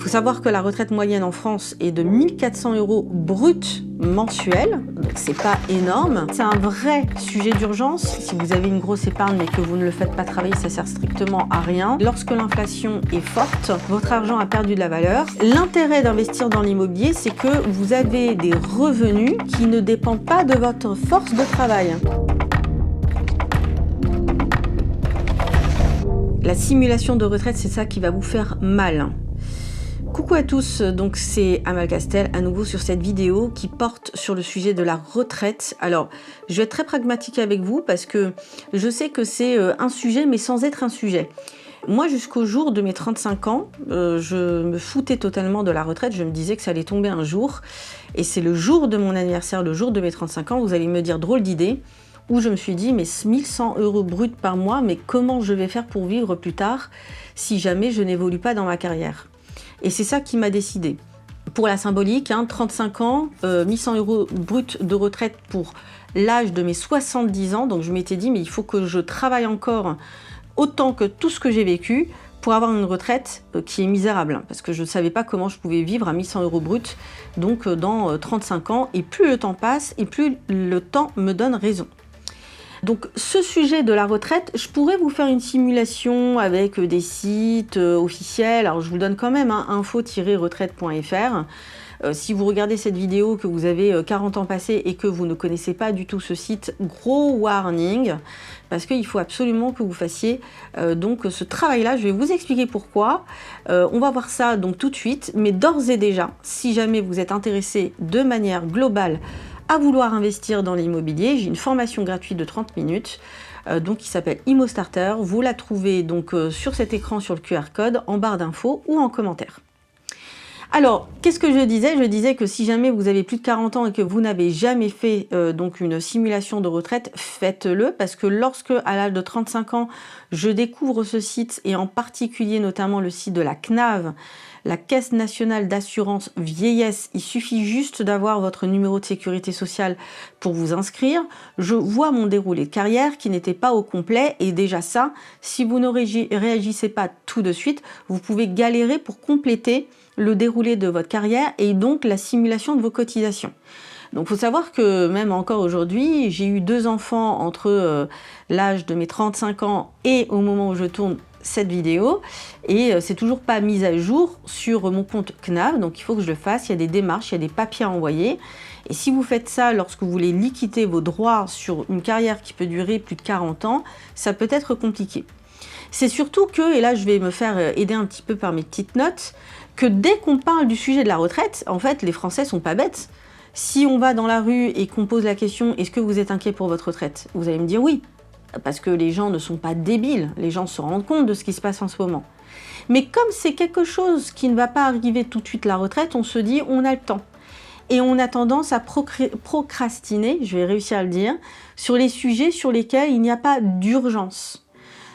faut savoir que la retraite moyenne en France est de 1 400 € brut mensuel, donc c'est pas énorme. C'est un vrai sujet d'urgence. Si vous avez une grosse épargne mais que vous ne le faites pas travailler, ça sert strictement à rien. Lorsque l'inflation est forte, votre argent a perdu de la valeur. L'intérêt d'investir dans l'immobilier, c'est que vous avez des revenus qui ne dépendent pas de votre force de travail. La simulation de retraite, c'est ça qui va vous faire mal. Coucou à tous, donc c'est Amal Castel, à nouveau sur cette vidéo qui porte sur le sujet de la retraite. Alors, je vais être très pragmatique avec vous parce que je sais que c'est un sujet, mais sans être un sujet. Moi, jusqu'au jour de mes 35 ans, je me foutais totalement de la retraite. Je me disais que ça allait tomber un jour. Et c'est le jour de mon anniversaire, le jour de mes 35 ans, vous allez me dire drôle d'idée, où je me suis dit, mais 1 100 € bruts par mois, mais comment je vais faire pour vivre plus tard si jamais je n'évolue pas dans ma carrière ? Et c'est ça qui m'a décidé. Pour la symbolique, 35 ans, 1 100 € bruts de retraite pour l'âge de mes 70 ans. Donc je m'étais dit, mais il faut que je travaille encore autant que tout ce que j'ai vécu pour avoir une retraite qui est misérable. Parce que je ne savais pas comment je pouvais vivre à 1 100 € bruts, donc dans 35 ans. Et plus le temps passe, et plus le temps me donne raison. Donc ce sujet de la retraite, je pourrais vous faire une simulation avec des sites officiels. Alors je vous donne quand même info-retraite.fr. Si vous regardez cette vidéo, que vous avez 40 ans passés et que vous ne connaissez pas du tout ce site, gros warning, parce qu'il faut absolument que vous fassiez donc ce travail-là. Je vais vous expliquer pourquoi. On va voir ça donc tout de suite, mais d'ores et déjà, si jamais vous êtes intéressé de manière globale à vouloir investir dans l'immobilier, j'ai une formation gratuite de 30 minutes donc qui s'appelle Immo Starter. Vous la trouvez donc sur cet écran, sur le QR code, en barre d'infos ou en commentaire. Alors, qu'est-ce que je disais? Je disais que si jamais vous avez plus de 40 ans et que vous n'avez jamais fait donc une simulation de retraite, faites-le, parce que lorsque, à l'âge de 35 ans, je découvre ce site, et en particulier notamment le site de la CNAV, la Caisse nationale d'assurance vieillesse, il suffit juste d'avoir votre numéro de sécurité sociale pour vous inscrire. Je vois mon déroulé de carrière qui n'était pas au complet, et déjà ça, si vous ne réagissez pas tout de suite, vous pouvez galérer pour compléter le déroulé de votre carrière et donc la simulation de vos cotisations. Donc il faut savoir que même encore aujourd'hui, j'ai eu 2 enfants entre l'âge de mes 35 ans et au moment où je tourne cette vidéo, et c'est toujours pas mis à jour sur mon compte CNAV, donc il faut que je le fasse. Il y a des démarches, il y a des papiers à envoyer, et si vous faites ça lorsque vous voulez liquider vos droits sur une carrière qui peut durer plus de 40 ans, ça peut être compliqué. C'est surtout que, et là je vais me faire aider un petit peu par mes petites notes, que dès qu'on parle du sujet de la retraite, en fait les Français sont pas bêtes. Si on va dans la rue et qu'on pose la question, est-ce que vous êtes inquiet pour votre retraite? Vous allez me dire oui, parce que les gens ne sont pas débiles, les gens se rendent compte de ce qui se passe en ce moment. Mais comme c'est quelque chose qui ne va pas arriver tout de suite, la retraite, on se dit on a le temps. Et on a tendance à procrastiner, je vais réussir à le dire, sur les sujets sur lesquels il n'y a pas d'urgence.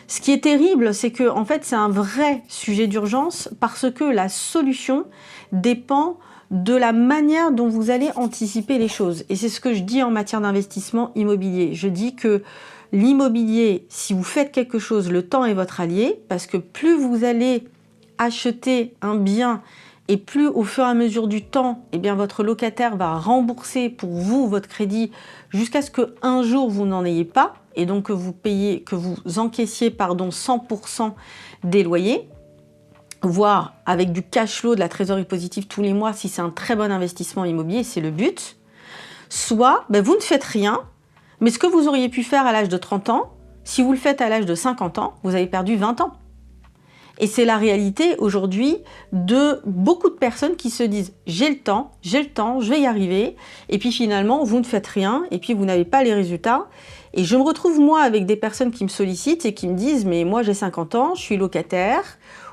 Ce qui est terrible, c'est que en fait, c'est un vrai sujet d'urgence parce que la solution dépend de la manière dont vous allez anticiper les choses. Et c'est ce que je dis en matière d'investissement immobilier. Je dis que l'immobilier, si vous faites quelque chose, le temps est votre allié, parce que plus vous allez acheter un bien et plus au fur et à mesure du temps, eh bien, votre locataire va rembourser pour vous votre crédit jusqu'à ce qu'un jour vous n'en ayez pas, et donc que vous encaissiez 100% des loyers, voire avec du cash flow, de la trésorerie positive tous les mois, si c'est un très bon investissement immobilier, c'est le but. Soit vous ne faites rien, mais ce que vous auriez pu faire à l'âge de 30 ans, si vous le faites à l'âge de 50 ans, vous avez perdu 20 ans. Et c'est la réalité aujourd'hui de beaucoup de personnes qui se disent « j'ai le temps, je vais y arriver ». Et puis finalement, vous ne faites rien et puis vous n'avez pas les résultats. Et je me retrouve moi avec des personnes qui me sollicitent et qui me disent « mais moi j'ai 50 ans, je suis locataire ».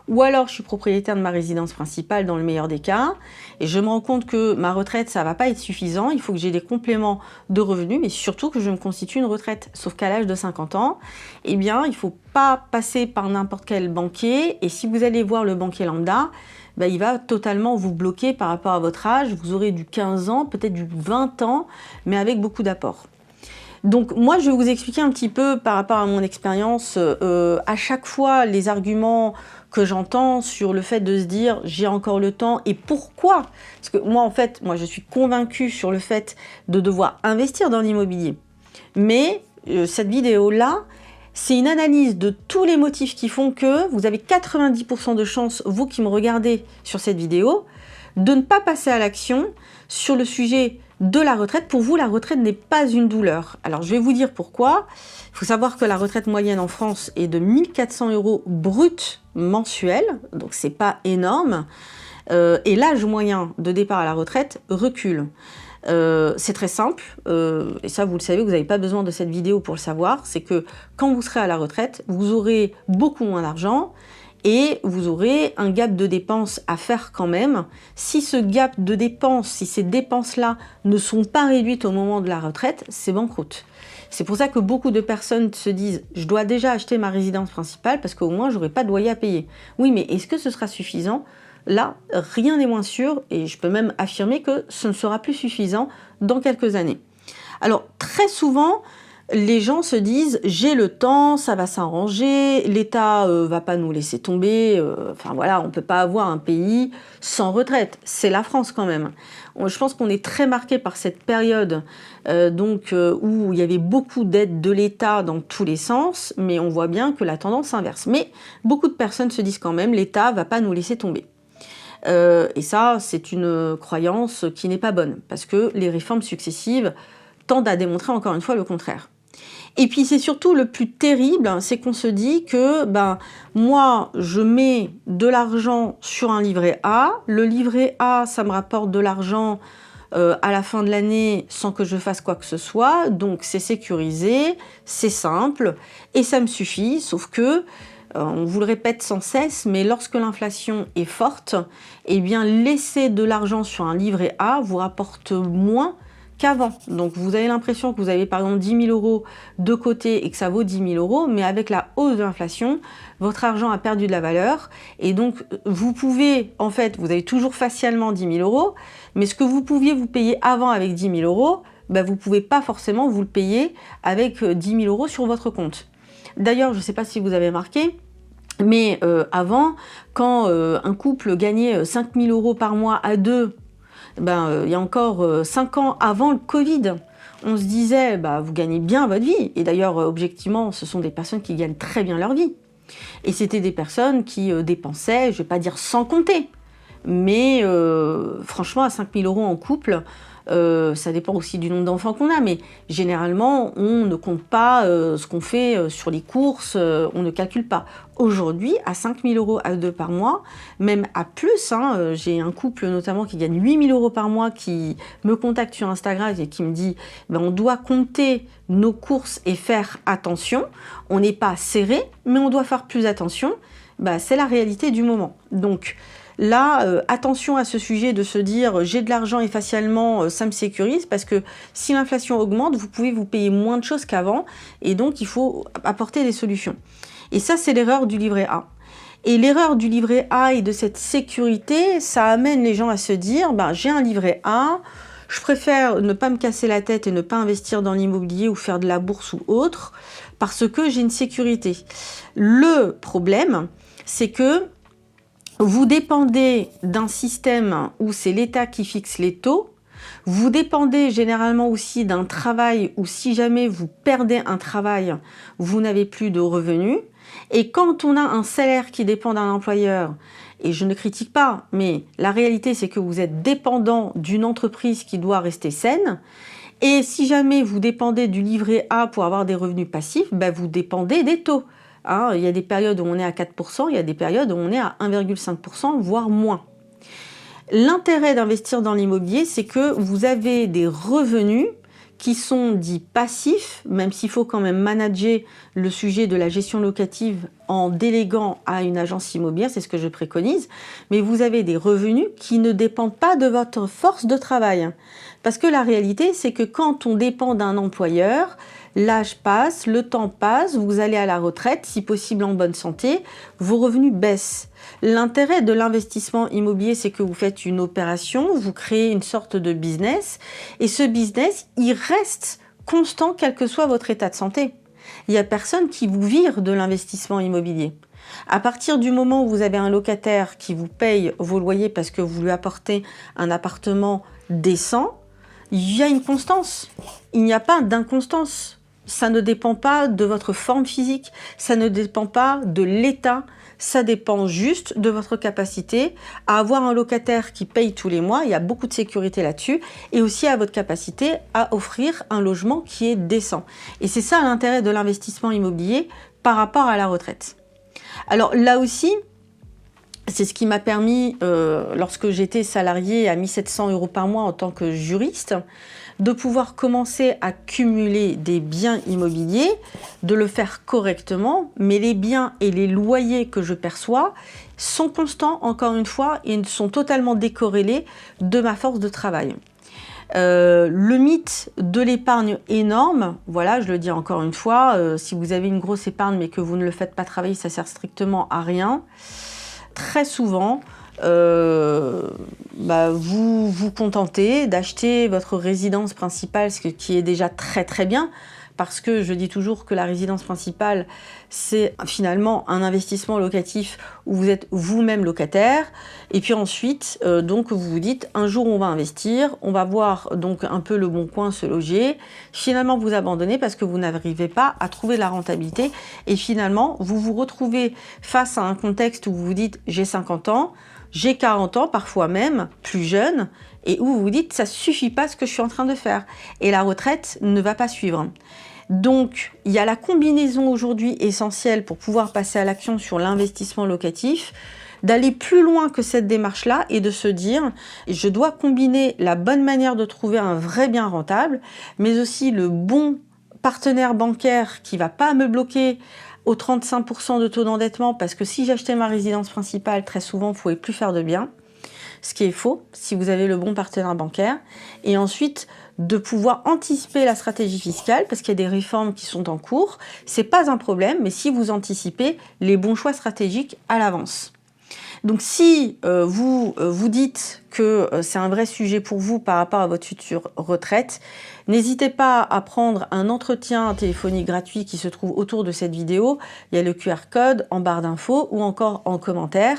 Ou alors je suis propriétaire de ma résidence principale dans le meilleur des cas, et je me rends compte que ma retraite, ça va pas être suffisant, il faut que j'ai des compléments de revenus, mais surtout que je me constitue une retraite. Sauf qu'à l'âge de 50 ans, eh bien, il faut pas passer par n'importe quel banquier, et si vous allez voir le banquier lambda, il va totalement vous bloquer par rapport à votre âge. Vous aurez du 15 ans, peut-être du 20 ans, mais avec beaucoup d'apports. Donc moi, je vais vous expliquer un petit peu par rapport à mon expérience. À chaque fois, les arguments que j'entends sur le fait de se dire j'ai encore le temps et pourquoi. Parce que moi, en fait, je suis convaincue sur le fait de devoir investir dans l'immobilier. Mais cette vidéo-là, c'est une analyse de tous les motifs qui font que vous avez 90% de chances, vous qui me regardez sur cette vidéo, de ne pas passer à l'action sur le sujet de la retraite. Pour vous, la retraite n'est pas une douleur. Alors, je vais vous dire pourquoi. Il faut savoir que la retraite moyenne en France est de 1 400 € brut mensuel, donc c'est pas énorme. Et l'âge moyen de départ à la retraite recule. C'est très simple, et ça vous le savez, vous n'avez pas besoin de cette vidéo pour le savoir, c'est que quand vous serez à la retraite, vous aurez beaucoup moins d'argent et vous aurez un gap de dépenses à faire quand même. Si ce gap de dépenses, si ces dépenses-là ne sont pas réduites au moment de la retraite, c'est banqueroute. C'est pour ça que beaucoup de personnes se disent « je dois déjà acheter ma résidence principale parce qu'au moins je n'aurai pas de loyer à payer ». Oui, mais est-ce que ce sera suffisant ? Là, rien n'est moins sûr et je peux même affirmer que ce ne sera plus suffisant dans quelques années. Alors, très souvent, les gens se disent « j'ai le temps, ça va s'arranger, l'État va pas nous laisser tomber, enfin voilà, on ne peut pas avoir un pays sans retraite, c'est la France quand même ». Je pense qu'on est très marqué par cette période où il y avait beaucoup d'aides de l'État dans tous les sens, mais on voit bien que la tendance s'inverse. Mais beaucoup de personnes se disent quand même « l'État va pas nous laisser tomber ». Et ça, c'est une croyance qui n'est pas bonne, parce que les réformes successives tendent à démontrer encore une fois le contraire. Et puis c'est surtout le plus terrible, c'est qu'on se dit que moi, je mets de l'argent sur un livret A, le livret A, ça me rapporte de l'argent à la fin de l'année sans que je fasse quoi que ce soit, donc c'est sécurisé, c'est simple, et ça me suffit, sauf que on vous le répète sans cesse, mais lorsque l'inflation est forte, eh bien laisser de l'argent sur un livret A vous rapporte moins qu'avant. Donc vous avez l'impression que vous avez par exemple 10 000 € de côté et que ça vaut 10 000 €, mais avec la hausse de l'inflation, votre argent a perdu de la valeur. Et donc vous pouvez, en fait, vous avez toujours facialement 10 000 €, mais ce que vous pouviez vous payer avant avec 10 000 €, vous ne pouvez pas forcément vous le payer avec 10 000 € sur votre compte. D'ailleurs, je ne sais pas si vous avez remarqué, mais avant, quand un couple gagnait 5 000 € par mois à deux, il y a encore 5 ans avant le Covid, on se disait vous gagnez bien votre vie. Et d'ailleurs, objectivement, ce sont des personnes qui gagnent très bien leur vie. Et c'était des personnes qui dépensaient, je ne vais pas dire sans compter, mais franchement, à 5 000 € en couple, ça dépend aussi du nombre d'enfants qu'on a, mais généralement, on ne compte pas ce qu'on fait sur les courses, on ne calcule pas. Aujourd'hui, à 5 000 € à deux par mois, même à plus, j'ai un couple notamment qui gagne 8 000 € par mois qui me contacte sur Instagram et qui me dit on doit compter nos courses et faire attention, on n'est pas serré, mais on doit faire plus attention, c'est la réalité du moment. Donc, là, attention à ce sujet de se dire j'ai de l'argent et facialement ça me sécurise, parce que si l'inflation augmente, vous pouvez vous payer moins de choses qu'avant et donc il faut apporter des solutions. Et ça, c'est l'erreur du livret A. Et l'erreur du livret A et de cette sécurité, ça amène les gens à se dire j'ai un livret A, je préfère ne pas me casser la tête et ne pas investir dans l'immobilier ou faire de la bourse ou autre, parce que j'ai une sécurité. Le problème, c'est que vous dépendez d'un système où c'est l'État qui fixe les taux. Vous dépendez généralement aussi d'un travail où si jamais vous perdez un travail, vous n'avez plus de revenus. Et quand on a un salaire qui dépend d'un employeur, et je ne critique pas, mais la réalité c'est que vous êtes dépendant d'une entreprise qui doit rester saine. Et si jamais vous dépendez du livret A pour avoir des revenus passifs, vous dépendez des taux. Il y a des périodes où on est à 4%, il y a des périodes où on est à 1,5%, voire moins. L'intérêt d'investir dans l'immobilier, c'est que vous avez des revenus qui sont dits passifs, même s'il faut quand même manager le sujet de la gestion locative en déléguant à une agence immobilière, c'est ce que je préconise, mais vous avez des revenus qui ne dépendent pas de votre force de travail. Parce que la réalité, c'est que quand on dépend d'un employeur, l'âge passe, le temps passe, vous allez à la retraite, si possible en bonne santé, vos revenus baissent. L'intérêt de l'investissement immobilier, c'est que vous faites une opération, vous créez une sorte de business, et ce business, il reste constant quel que soit votre état de santé. Il n'y a personne qui vous vire de l'investissement immobilier. À partir du moment où vous avez un locataire qui vous paye vos loyers parce que vous lui apportez un appartement décent, il y a une constance. Il n'y a pas d'inconstance. Ça ne dépend pas de votre forme physique, ça ne dépend pas de l'état, ça dépend juste de votre capacité à avoir un locataire qui paye tous les mois, il y a beaucoup de sécurité là-dessus, et aussi à votre capacité à offrir un logement qui est décent. Et c'est ça l'intérêt de l'investissement immobilier par rapport à la retraite. Alors là aussi, c'est ce qui m'a permis, lorsque j'étais salariée à 1 700 € par mois en tant que juriste, de pouvoir commencer à cumuler des biens immobiliers, de le faire correctement, mais les biens et les loyers que je perçois sont constants, encore une fois, et sont totalement décorrélés de ma force de travail. Le mythe de l'épargne énorme, voilà, je le dis encore une fois, si vous avez une grosse épargne mais que vous ne le faites pas travailler, ça sert strictement à rien. Très souvent, vous vous contentez d'acheter votre résidence principale, ce qui est déjà très bien, parce que je dis toujours que la résidence principale, c'est finalement un investissement locatif où vous êtes vous-même locataire, et puis ensuite, donc vous vous dites, un jour on va investir, on va voir donc un peu le bon coin se loger, finalement vous abandonnez parce que vous n'arrivez pas à trouver la rentabilité, et finalement vous vous retrouvez face à un contexte où vous vous dites, j'ai 50 ans, j'ai 40 ans, parfois même plus jeune, et où vous vous dites, ça suffit pas ce que je suis en train de faire, et la retraite ne va pas suivre. Donc, il y a la combinaison aujourd'hui essentielle pour pouvoir passer à l'action sur l'investissement locatif, d'aller plus loin que cette démarche-là et de se dire, je dois combiner la bonne manière de trouver un vrai bien rentable, mais aussi le bon partenaire bancaire qui va pas me bloquer aux 35% de taux d'endettement, parce que si j'achetais ma résidence principale, très souvent, vous ne pouvez plus faire de bien, ce qui est faux, si vous avez le bon partenaire bancaire. Et ensuite, de pouvoir anticiper la stratégie fiscale, parce qu'il y a des réformes qui sont en cours, c'est pas un problème, mais si vous anticipez les bons choix stratégiques à l'avance. Donc si vous dites que c'est un vrai sujet pour vous par rapport à votre future retraite, n'hésitez pas à prendre un entretien téléphonique gratuit qui se trouve autour de cette vidéo. Il y a le QR code en barre d'infos ou encore en commentaire.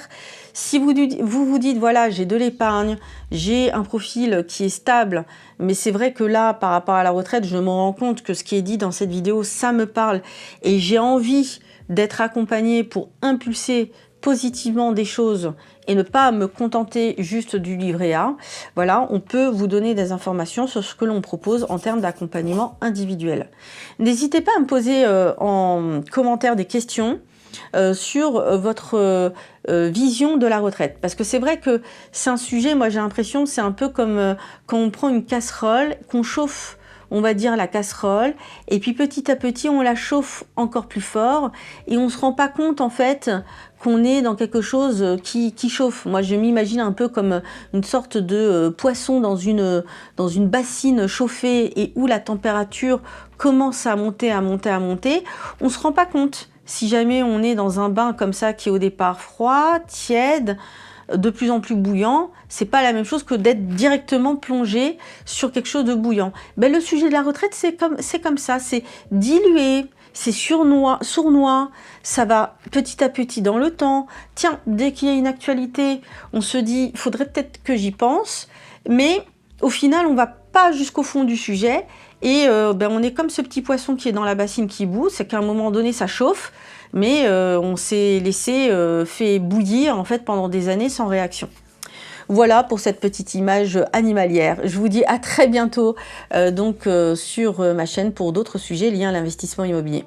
Si vous vous dites, voilà, j'ai de l'épargne, j'ai un profil qui est stable, mais c'est vrai que là, par rapport à la retraite, je me rends compte que ce qui est dit dans cette vidéo, ça me parle et j'ai envie d'être accompagnée pour impulser positivement des choses et ne pas me contenter juste du livret A, voilà, on peut vous donner des informations sur ce que l'on propose en termes d'accompagnement individuel. N'hésitez pas à me poser en commentaire des questions sur votre vision de la retraite. Parce que c'est vrai que c'est un sujet, moi j'ai l'impression, c'est un peu comme quand on prend une casserole, qu'on chauffe, on va dire, la casserole, et puis petit à petit on la chauffe encore plus fort, et on se rend pas compte en fait qu'on est dans quelque chose qui chauffe. Moi je m'imagine un peu comme une sorte de poisson dans une bassine chauffée, et où la température commence à monter, on se rend pas compte. Si jamais on est dans un bain comme ça qui est au départ froid, tiède, de plus en plus bouillant, c'est pas la même chose que d'être directement plongé sur quelque chose de bouillant. Ben, le sujet de la retraite, c'est comme ça, c'est dilué, c'est sournois, ça va petit à petit dans le temps. Tiens, dès qu'il y a une actualité, on se dit, il faudrait peut-être que j'y pense, mais au final, on va pas jusqu'au fond du sujet, et on est comme ce petit poisson qui est dans la bassine qui bout, c'est qu'à un moment donné, ça chauffe, mais on s'est laissé fait bouillir en fait pendant des années sans réaction. Voilà pour cette petite image animalière. Je vous dis à très bientôt sur ma chaîne pour d'autres sujets liés à l'investissement immobilier.